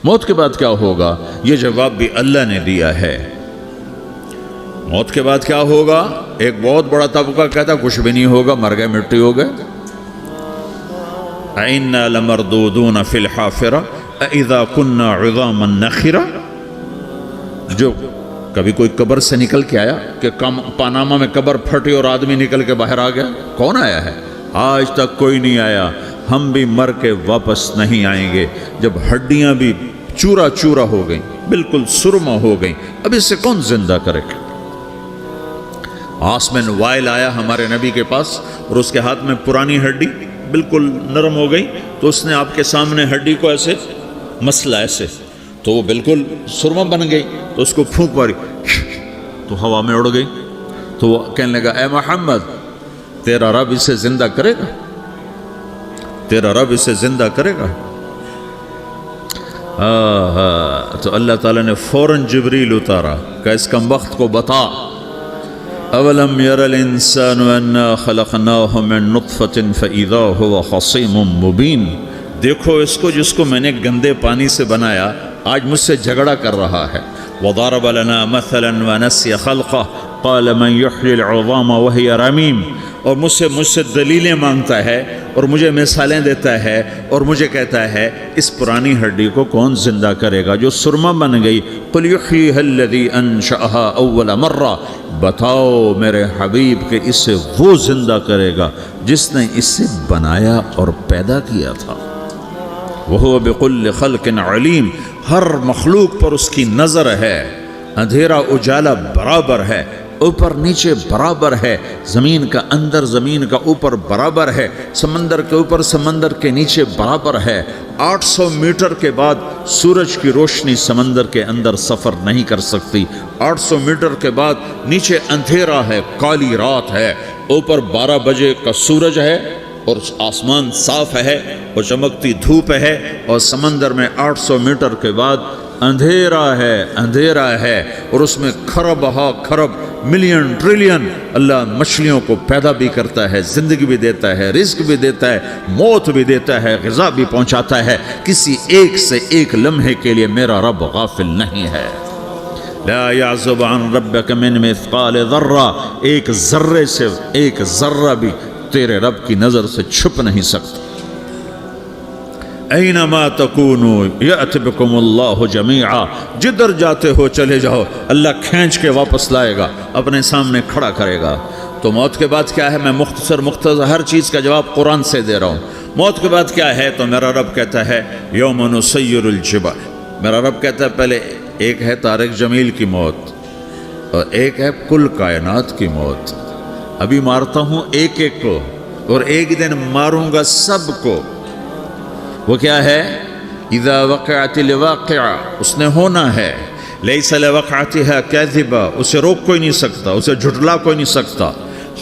موت کے بعد کیا ہوگا؟ یہ جواب بھی اللہ نے دیا ہے۔ موت کے بعد کیا ہوگا؟ ایک بہت بڑا طبقہ کہتا کچھ بھی نہیں ہوگا، مر گئے، مٹی ہو گئے۔ اِنَّا لَمَرْدُودُونَ فِي الْحَافِرَةِ اِذَا كُنَّا عِظَامًا نَخِرَةً۔ جو کبھی کوئی قبر سے نکل کے آیا کہ پاناما میں قبر پھٹی اور آدمی نکل کے باہر آ گیا؟ کون آیا ہے؟ آج تک کوئی نہیں آیا۔ ہم بھی مر کے واپس نہیں آئیں گے۔ جب ہڈیاں بھی چورا چورا ہو گئیں، بالکل سرما ہو گئیں، اب اس سے کون زندہ کرے گا؟ عاص بن وائل آیا ہمارے نبی کے پاس اور اس کے ہاتھ میں پرانی ہڈی بالکل نرم ہو گئی، تو اس نے آپ کے سامنے ہڈی کو ایسے مسلا، ایسے، تو وہ بالکل سرما بن گئی، تو اس کو پھونک ماری تو ہوا میں اڑ گئی۔ تو وہ کہنے لگا اے محمد، تیرا رب اسے زندہ کرے گا؟ تیرا رب اسے زندہ کرے گا؟ تو اللہ تعالیٰ نے فوراً جبریل اتارا کہ اس کمبخت کو بتا، اولم یر الانسان انا خلقناہ من نطفۃ فاذا هو خصیم مبین۔ دیکھو اس کو جس کو میں نے گندے پانی سے بنایا، آج مجھ سے جھگڑا کر رہا ہے۔ وضرب لنا مثلا ونسی خلقہ قال من یحیی العظام وهي رمیم۔ اور مجھ سے دلیلیں مانگتا ہے اور مجھے مثالیں دیتا ہے اور مجھے کہتا ہے اس پرانی ہڈی کو کون زندہ کرے گا جو سرما بن گئی؟ قل یحییھا الذی انشأھا اول مرہ۔ بتاؤ میرے حبیب کہ اسے وہ زندہ کرے گا جس نے اسے بنایا اور پیدا کیا تھا۔ وہو بکل خلق علیم۔ ہر مخلوق پر اس کی نظر ہے۔ اندھیرا اجالا برابر ہے، اوپر نیچے برابر ہے، زمین کا اندر زمین کا اوپر برابر ہے، سمندر کے اوپر سمندر کے نیچے برابر ہے۔ 800 میٹر کے بعد سورج کی روشنی سمندر کے اندر سفر نہیں کر سکتی۔ 800 میٹر کے بعد نیچے اندھیرا ہے، کالی رات ہے، اوپر 12 بجے کا سورج ہے اور آسمان صاف ہے اور چمکتی دھوپ ہے، اور سمندر میں 800 میٹر کے بعد اندھیرا ہے اور اس میں کھرب ہا کھرب ملین ٹریلین اللہ مچھلیوں کو پیدا بھی کرتا ہے، زندگی بھی دیتا ہے، رزق بھی دیتا ہے، موت بھی دیتا ہے، غذا بھی پہنچاتا ہے۔ کسی ایک سے ایک لمحے کے لیے میرا رب غافل نہیں ہے۔ لا يعزب عن ربك من مثقال ذرہ، ایک ذرے سے ایک ذرہ بھی تیرے رب کی نظر سے چھپ نہیں سکتا۔ اینما تکونوا یأت بکم اللہ جمیعا، جدھر جاتے ہو چلے جاؤ، اللہ کھینچ کے واپس لائے گا، اپنے سامنے کھڑا کرے گا۔ تو موت کے بعد کیا ہے؟ میں مختصر ہر چیز کا جواب قرآن سے دے رہا ہوں۔ موت کے بعد کیا ہے؟ تو میرا رب کہتا ہے یوم نسیر الجبال۔ میرا رب کہتا ہے پہلے ایک ہے طارق جمیل کی موت اور ایک ہے کل کائنات کی موت۔ ابھی مارتا ہوں ایک ایک کو اور ایک دن ماروں گا سب کو۔ وہ کیا ہے؟ اذا وقعت الواقعہ، اس نے ہونا ہے۔ لیس لوقعتها کاذبہ، اسے روک کوئی نہیں سکتا، اسے جھٹلا کوئی نہیں سکتا۔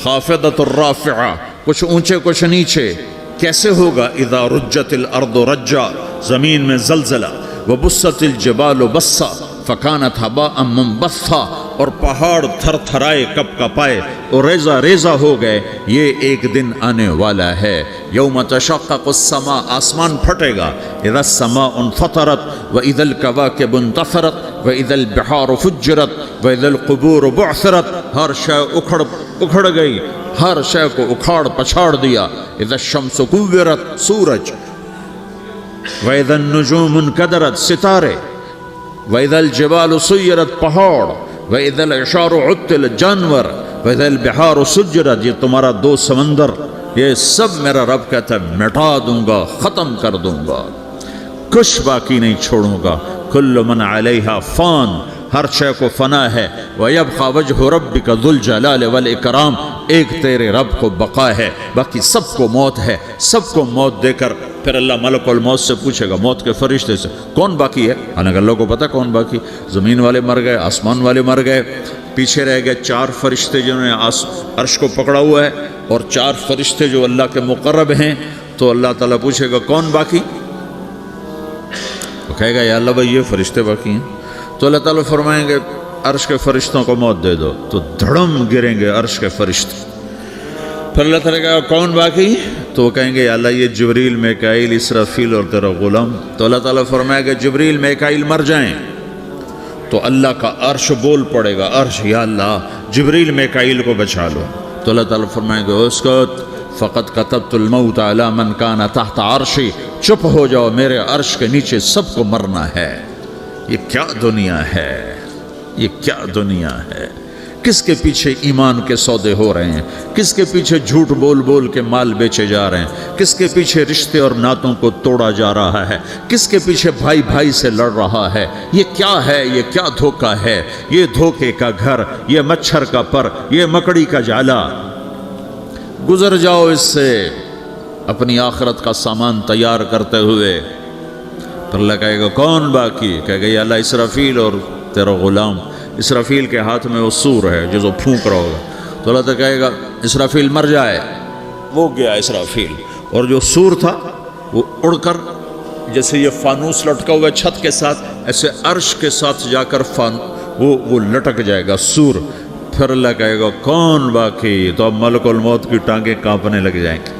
خافضۃ الرافعہ، کچھ اونچے کچھ نیچے۔ کیسے ہوگا؟ اذا رجت الارض رجا، زمین میں زلزلہ۔ وبست الجبال بسا فکانت ہباء منبثا، اور پہاڑ تھر تھرائے کپ کپائے اور ریزہ ریزہ ہو گئے۔ یہ ایک دن آنے والا ہے۔ یوم تشقق السماء، آسمان پھٹے گا۔ اذا السماء انفطرت واذا الكواكب انتثرت واذا البحار فجرت واذا القبور بعثرت، ہر شے اکھڑ گئی، ہر شے کو اکھاڑ پچھاڑ دیا۔ اذا الشمس كورت، سورج۔ واذا النجوم انكدرت، ستارے۔ وَإِذَا الْجِبَالُ سُيِّرَتْ، پہاڑ۔ وَإِذَا الْعِشَارُ عُطِّلَتْ، جانور۔ وَإِذَا الْبِحَارُ سُجِّرَتْ، یہ تمہارا دو سمندر، یہ سب میرا رب کہتا ہے مٹا دوں گا، ختم کر دوں گا، کچھ باقی نہیں چھوڑوں گا۔ كُلُّ مَنْ عَلَيْهَا فان، ہر شے کو فنا ہے۔ وَيَبْقَى وَجْهُ رَبِّكَ ذُو الْجَلَالِ وَالْإِكْرَامِ، ایک تیرے رب کو بقا ہے، باقی سب کو موت ہے۔ سب کو موت دے کر پھر اللہ ملک الموت سے پوچھے گا، موت کے فرشتے سے، کون باقی ہے؟ حالانکہ اللہ کو پتہ کون باقی۔ زمین والے مر گئے، آسمان والے مر گئے، پیچھے رہ گئے 4 فرشتے جنہوں نے عرش کو پکڑا ہوا ہے، اور 4 فرشتے جو اللہ کے مقرب ہیں۔ تو اللہ تعالیٰ پوچھے گا کون باقی؟ وہ کہے گا یا اللہ بھائی یہ فرشتے باقی ہیں۔ تو اللہ تعالیٰ فرمائیں گے عرش کے فرشتوں کو موت دے دو، تو دھڑم گریں گے عرش کے فرشتے۔ پھر اللہ تعالیٰ کہا کون باقی؟ تو وہ کہیں گے یا اللہ یہ جبریل میکائیل اسرافیل اور تیرا غلام، تو اللہ تعالیٰ فرمائے گا جبریل میکائیل مر جائیں تو اللہ کا عرش بول پڑے گا، عرش یا اللہ جبریل میکائیل کو بچا لو، تو اللہ تعالیٰ فرمائے گا اسکت فقط کتبت الموت علی من کان تحت عرشی، چپ ہو جاؤ میرے عرش کے نیچے سب کو مرنا ہے۔ یہ کیا دنیا ہے، یہ کیا دنیا ہے، کس کے پیچھے ایمان کے سودے ہو رہے ہیں، کس کے پیچھے جھوٹ بول بول کے مال بیچے جا رہے ہیں، کس کے پیچھے رشتے اور ناتوں کو توڑا جا رہا ہے، کس کے پیچھے بھائی بھائی سے لڑ رہا ہے، یہ کیا ہے، یہ کیا دھوکہ ہے، یہ دھوکے کا گھر، یہ مچھر کا پر، یہ مکڑی کا جالا۔ گزر جاؤ اس سے اپنی آخرت کا سامان تیار کرتے ہوئے۔ پھر اللہ کہے گا کون باقی؟ کہے گا یا اللہ اسرافیل اور تیرا غلام۔ اسرافیل کے ہاتھ میں وہ سور ہے جو پھونک رہا ہوگا، تو اللہ تعالیٰ کہے گا اسرافیل مر جائے، وہ گیا اسرافیل، اور جو سور تھا وہ اڑ کر جیسے یہ فانوس لٹکا ہوا چھت کے ساتھ ایسے عرش کے ساتھ جا کر وہ لٹک جائے گا سور۔ پھر اللہ کہے گا کون باقی؟ تو اب ملک الموت کی ٹانگیں کانپنے لگ جائیں گے،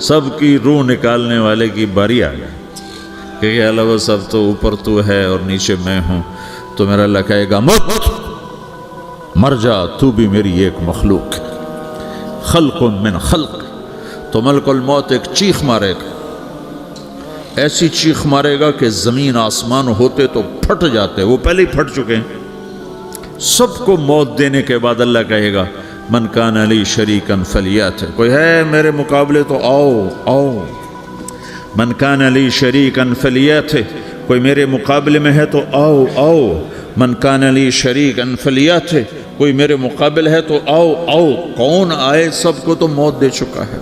سب کی روح نکالنے والے کی باری آ گئی کہ اللہ وہ سب تو اوپر تو ہے اور نیچے میں ہوں۔ تو میرا اللہ کہے گا موت مر جا، تو بھی میری ایک مخلوق ہے، خلق من خلق۔ تو ملک الموت ایک چیخ مارے گا، ایسی چیخ مارے گا کہ زمین آسمان ہوتے تو پھٹ جاتے، وہ پہلے ہی پھٹ چکے ہیں۔ سب کو موت دینے کے بعد اللہ کہے گا من کان لی شریکن فلیات، کوئی ہے میرے مقابلے تو آؤ آؤ، من کان لی شریکن فلیات، کوئی میرے مقابلے میں ہے تو آؤ آؤ، من کان لی شریکن فلیات، کوئی میرے مقابل ہے تو آؤ آؤ۔ کون آئے؟ سب کو تو موت دے چکا ہے۔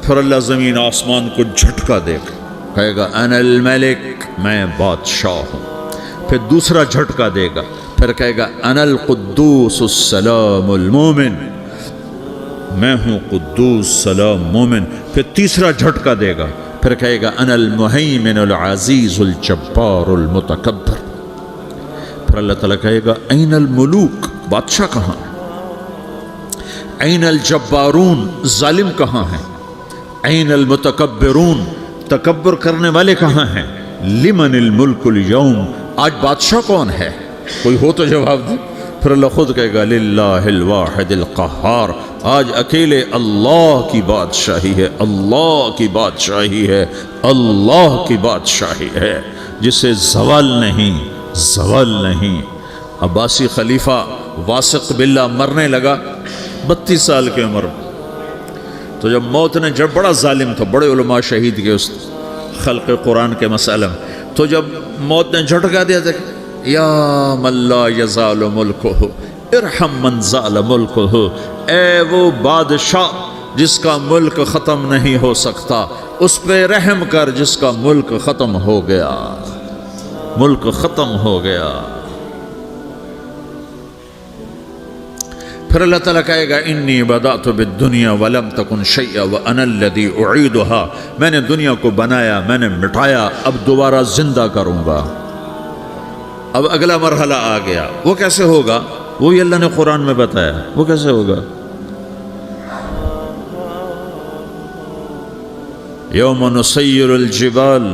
پھر اللہ زمین آسمان کو جھٹکا دے گا، کہے گا انا الملک، میں بادشاہ ہوں۔ پھر دوسرا جھٹکا دے گا، پھر کہے گا انا القدوس السلام المومن، میں ہوں قدوس سلام مومن۔ پھر تیسرا جھٹکا دے گا، پھر کہے گا انا المہیمن العزیز الجبار المتکبر۔ پھر اللہ تعالیٰ کہے گا این الملوک، بادشاہ کہاں ہے؟ این الجبارون، ظالم کہاں ہیں؟ این المتکبرون، تکبر کرنے والے کہاں ہیں؟ لمن الملک اليوم، آج بادشاہ کون ہے؟ کوئی ہو تو جواب دے۔ پھر اللہ خود کہے گا للہ الواحد القہار، آج اکیلے اللہ کی بادشاہی ہے، اللہ کی بادشاہی ہے، اللہ کی بادشاہی ہے، جسے زوال نہیں، زوال نہیں۔ عباسی خلیفہ واثق باللہ مرنے لگا 32 سال کی عمر، تو جب موت نے، جب بڑا ظالم تھا، بڑے علماء شہید کے اس خلق قرآن کے مسئلہ میں، تو جب موت نے جھٹکا دیا تھا یا من لا یزال ملکہ ارحم من زال ملکہ، اے وہ بادشاہ جس کا ملک ختم نہیں ہو سکتا، اس پہ رحم کر جس کا ملک ختم ہو گیا، ملک ختم ہو گیا۔ پھر اللہ تعالیٰ کہے گا انی بدأت بالدنیا ولم تکن شیئا وانا الذی اعیدہا، میں نے دنیا کو بنایا، میں نے مٹایا، اب دوبارہ زندہ کروں گا۔ اب اگلا مرحلہ آ گیا، وہ کیسے ہوگا؟ وہی اللہ نے قرآن میں بتایا، وہ کیسے ہوگا؟ یوم نسیر الجبال،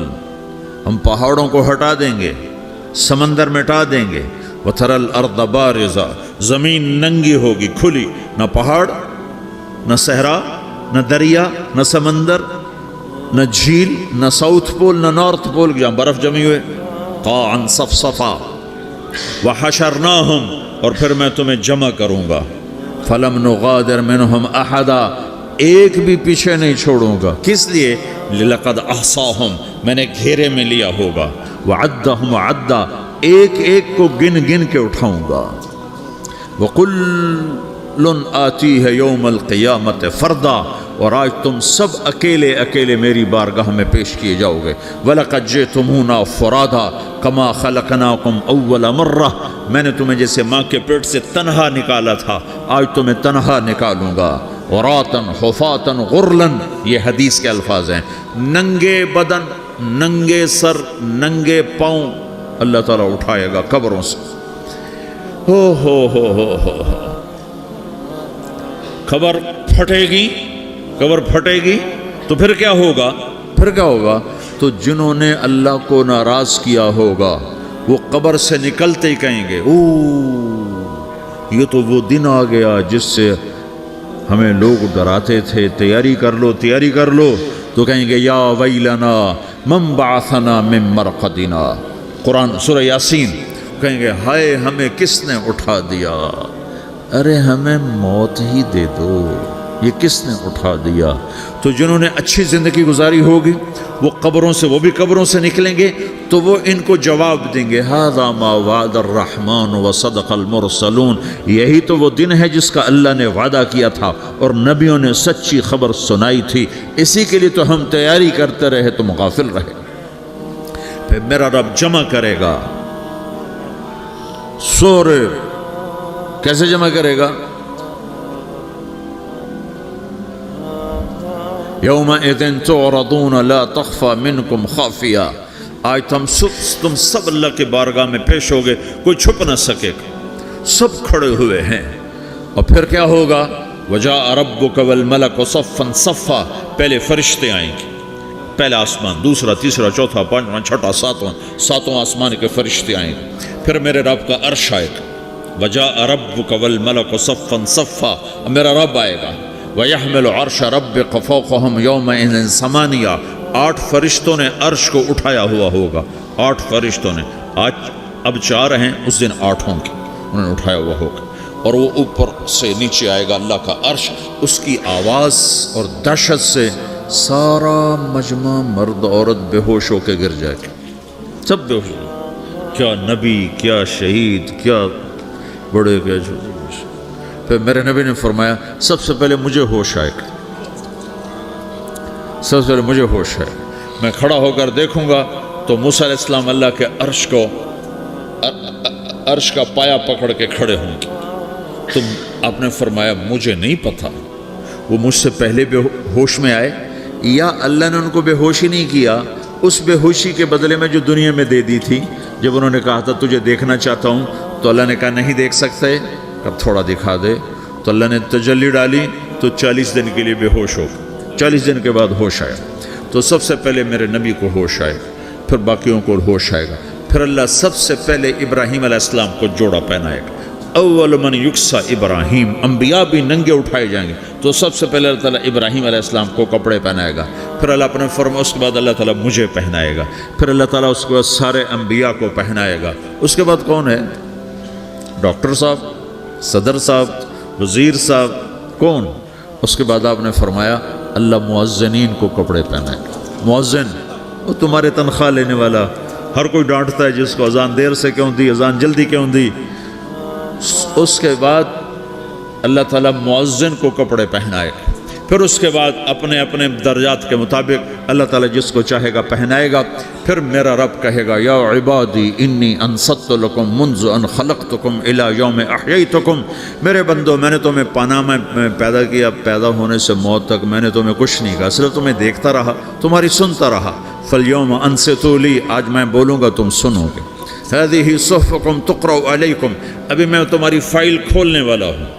ہم پہاڑوں کو ہٹا دیں گے، سمندر مٹا دیں گے، وَتَرَى الْأَرْضَ بَارِزَةً، زمین ننگی ہوگی، کھلی، نہ پہاڑ، نہ صحرا، نہ دریا، نہ سمندر، نہ جھیل، نہ ساؤتھ پول، نہ نارتھ پول جہاں برف جمی ہوئے، قاعًا صفصفا، وَحَشَرْنَاهُمْ، اور پھر میں تمہیں جمع کروں گا، فَلَمْ نُغَادِرْ مِنْهُمْ أَحَدًا، ایک بھی پیچھے نہیں چھوڑوں گا، کس لیے؟ لَقَدْ أَحْصَاهُمْ، میں نے گھیرے میں لیا ہوگا، وَعَدَّهُمْ عَدًّا، ایک ایک کو گن گن کے اٹھاؤں گا، وَكُلٌّ آتِيهَ يَوْمَ الْقِيَامَةِ فَرْدًا، اور آج تم سب اکیلے اکیلے میری بارگاہ میں پیش کیے جاؤ گے، وَلَقَدْ جِئْتُمُونَا فُرَادًا كَمَا خَلَقْنَاكُمْ أَوَّلَ مَرَّةٍ، میں نے تمہیں جیسے ماں کے پیٹ سے تنہا نکالا تھا، آج تمہیں تنہا نکالوں گا، عُرَاةً حُفَاةً غُرْلًا، یہ حدیث کے الفاظ ہیں، ننگے بدن، ننگے سر، ننگے پاؤں اللہ تعالیٰ اٹھائے گا قبروں سے، ہو قبر پھٹے گی تو پھر کیا ہوگا؟ تو جنہوں نے اللہ کو ناراض کیا ہوگا وہ قبر سے نکلتے ہی کہیں گے یہ تو وہ دن آ گیا جس سے ہمیں لوگ ڈراتے تھے، تیاری کر لو، تو کہیں گے یا ویلنا من بعثنا من مرقدنا، قرآن سورہ یاسین، کہیں گے ہائے ہمیں کس نے اٹھا دیا، ارے ہمیں موت ہی دے دو، یہ کس نے اٹھا دیا؟ تو جنہوں نے اچھی زندگی گزاری ہوگی وہ بھی قبروں سے نکلیں گے تو وہ ان کو جواب دیں گے ھذا ما وعد الرحمن وصدق المرسلون، یہی تو وہ دن ہے جس کا اللہ نے وعدہ کیا تھا اور نبیوں نے سچی خبر سنائی تھی، اسی کے لیے تو ہم تیاری کرتے رہے، تم غافل رہے۔ پھر میرا رب جمع کرے گا سورے، کیسے جمع کرے گا؟ یومئذ تعرضون لا تخفى منکم خافیہ، آج تم سب اللہ کے بارگاہ میں پیش ہوگے، کوئی چھپ نہ سکے گا، سب کھڑے ہوئے ہیں۔ اور پھر کیا ہوگا؟ وجاء ربک والملک صفا صفا، پہلے فرشتے آئیں گے، پہلا آسمان، دوسرا، تیسرا، چوتھا، پانچواں، چھٹا، ساتواں آسمان کے فرشتے آئیں گے، پھر میرے رب کا عرش آئے گا، وجاء ربک والملک صفا صفا، میرا رب آئے گا، وَيَحْمِلُ عَرْشَ رَبِّكَ فَوْقَهُمْ يَوْمَئِذٍ ثَمَانِيَةٌ، 8 فرشتوں نے عرش کو اٹھایا ہوا ہوگا، 8 فرشتوں نے، آج اب 4 ہیں، اس دن 8 ہوں گے، انہوں نے اٹھایا ہوا ہوگا، اور وہ اوپر سے نیچے آئے گا اللہ کا عرش، اس کی آواز اور دہشت سے سارا مجمع مرد عورت بے ہوش ہو کے گر جائے گا، سب بے ہوش، کیا نبی، کیا شہید، کیا بڑے، کیا چھوٹے۔ پھر میرے نبی نے فرمایا سب سے پہلے مجھے ہوش آئے گا، سب سے پہلے مجھے ہوش ہے، میں کھڑا ہو کر دیکھوں گا تو موسیٰ علیہ السلام اللہ کے عرش کا پایا پکڑ کے کھڑے ہوں گے۔ تو آپ نے فرمایا مجھے نہیں پتا وہ مجھ سے پہلے بے ہوش میں آئے یا اللہ نے ان کو بے ہوشی نہیں کیا، اس بے ہوشی کے بدلے میں جو دنیا میں دے دی تھی، جب انہوں نے کہا تھا تجھے دیکھنا چاہتا ہوں تو اللہ نے کہا نہیں دیکھ سکتے، اب تھوڑا دکھا دے، تو اللہ نے تجلی ڈالی تو 40 دن کے لیے بے ہوش ہو، 40 دن کے بعد ہوش آیا۔ تو سب سے پہلے میرے نبی کو ہوش آئے، پھر باقیوں کو ہوش آئے گا، پھر اللہ سب سے پہلے ابراہیم علیہ السلام کو جوڑا پہنائے گا، اول من یکسا ابراہیم، انبیاء بھی ننگے اٹھائے جائیں گے، تو سب سے پہلے اللہ تعالیٰ ابراہیم علیہ السلام کو کپڑے پہنائے گا، پھر اللہ اپنے فرما، اس کے بعد اللہ تعالیٰ مجھے پہنائے گا، پھر اللہ تعالیٰ اس کے بعد سارے انبیاء کو پہنائے گا۔ اس کے بعد کون ہے؟ ڈاکٹر صاحب، صدر صاحب، وزیر صاحب، کون؟ اس کے بعد آپ نے فرمایا اللہ مؤذنین کو کپڑے پہنائے گا۔ مؤذن وہ تمہارے تنخواہ لینے والا، ہر کوئی ڈانٹتا ہے جس کو اذان دیر سے کیوں دی، اذان جلدی کیوں دی۔ اس کے بعد اللہ تعالیٰ مؤذن کو کپڑے پہنائے گا، پھر اس کے بعد اپنے اپنے درجات کے مطابق اللہ تعالیٰ جس کو چاہے گا پہنائے گا۔ پھر میرا رب کہے گا یا عبادی انی انصت لکم منذ ان خلقتکم الی یوم احییتکم، میرے بندو میں نے تمہیں پناہ میں پیدا کیا، پیدا ہونے سے موت تک میں نے تمہیں کچھ نہیں کہا، صرف تمہیں دیکھتا رہا، تمہاری سنتا رہا۔ فالیوم انصتوا لی، آج میں بولوں گا تم سنو گے۔ ہذہ صحفکم تقرأ علیکم، ابھی میں تمہاری فائل کھولنے والا ہوں۔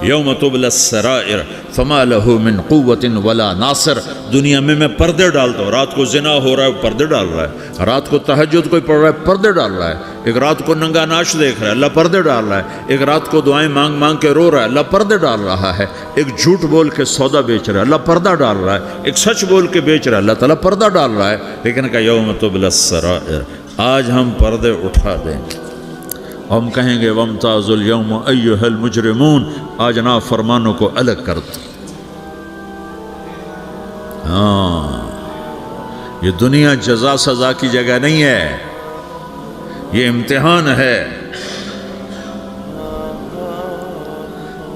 یوم تبلی السرائر فما لہ من قوت ولا ناصر، دنیا میں پردے ڈالتا ہوں، رات کو زنا ہو رہا ہے پردے ڈال رہا ہے، رات کو تہجد کوئی پڑھ رہا ہے پردے ڈال رہا ہے، ایک رات کو ننگا ناچ دیکھ رہا ہے اللہ پردے ڈال رہا ہے، ایک رات کو دعائیں مانگ مانگ کے رو رہا ہے اللہ پردے ڈال رہا ہے، ایک جھوٹ بول کے سودا بیچ رہا ہے اللہ پردہ ڈال رہا ہے، ایک سچ بول کے بیچ رہا ہے اللہ تعالیٰ پردہ ڈال رہا ہے۔ لیکن کہ یوم تبلی السرائر، آج ہم پردے اٹھا دیں گے، ہم کہیں گے وامتازوا اليوم ایھا المجرمون، آج نافرمانوں کو الگ کر دو۔ ہاں، یہ دنیا جزا سزا کی جگہ نہیں ہے، یہ امتحان ہے۔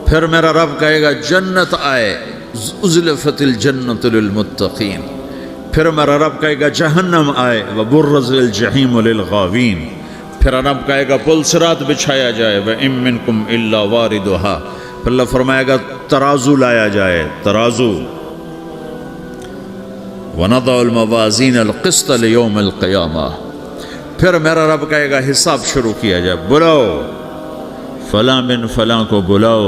پھر میرا رب کہے گا جنت آئے، ازلفت الجنت للمتقین، پھر میرا رب کہے گا جہنم آئے، وبرزت الجحیم للغاوین، پھر رب کہے گا پل صراط بچھایا جائے، وَإِن مِّنكُمْ إِلَّا وَارِدُهَا، پھر اللہ فرمائے گا ترازو لایا جائے، ترازو، وَنَضَعُ الْمَوَازِينَ الْقِسْطَ لِيَوْمِ الْقِيَامَةِ، پھر میرا رب کہے گا حساب شروع کیا جائے، بلاؤ فلاں بن فلاں کو بلاؤ،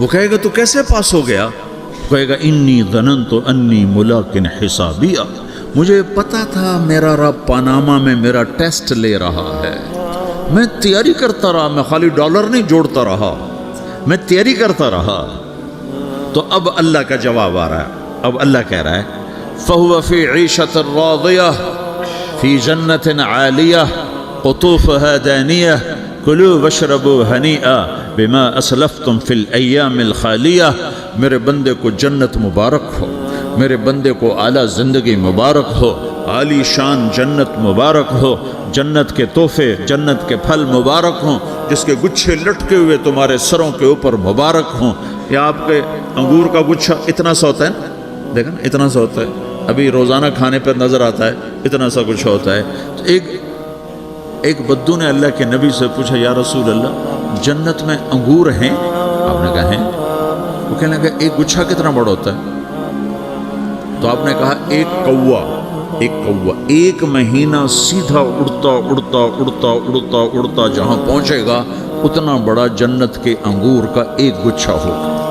وہ کہے گا تو کیسے پاس ہو گیا؟ کہے گا انی ظننت انی ملاقن حسابیہ، مجھے پتا تھا میرا رب پاناما میں میرا ٹیسٹ لے رہا ہے، میں تیاری کرتا رہا، میں خالی ڈالر نہیں جوڑتا رہا، میں تیاری کرتا رہا۔ تو اب اللہ کا جواب آ رہا ہے، اب اللہ کہہ رہا ہے فَهُوَ فِي عِيشَةٍ رَاضِيَةٍ فِي جَنَّةٍ عَالِيَةٍ قُطُوفُهَا دَانِيَةٍ كُلُوا وَاشْرَبُوا هَنِيئًا بِمَا أَسْلَفْتُمْ فِي الْأَيَّامِ الْخَالِيَةِ، میرے بندے کو جنت مبارک ہو، میرے بندے کو اعلیٰ زندگی مبارک ہو، عالی شان جنت مبارک ہو، جنت کے تحفے، جنت کے پھل مبارک ہوں، جس کے گچھے لٹکے ہوئے تمہارے سروں کے اوپر مبارک ہوں۔ یا آپ کے انگور کا گچھا اتنا سا ہوتا ہے نا، دیکھا نا اتنا سا ہوتا ہے، ابھی روزانہ کھانے پر نظر آتا ہے، اتنا سا کچھ ہوتا ہے۔ تو ایک بدو نے اللہ کے نبی سے پوچھا یا رسول اللہ جنت میں انگور ہیں؟ آپ نے کہا ہیں۔ وہ کہنے لگا ایک گچھا کتنا بڑا ہوتا ہے؟ تو آپ نے کہا ایک کوا ایک مہینہ سیدھا اڑتا اڑتا اڑتا اڑتا اڑتا جہاں پہنچے گا اتنا بڑا جنت کے انگور کا ایک گچھا ہوگا۔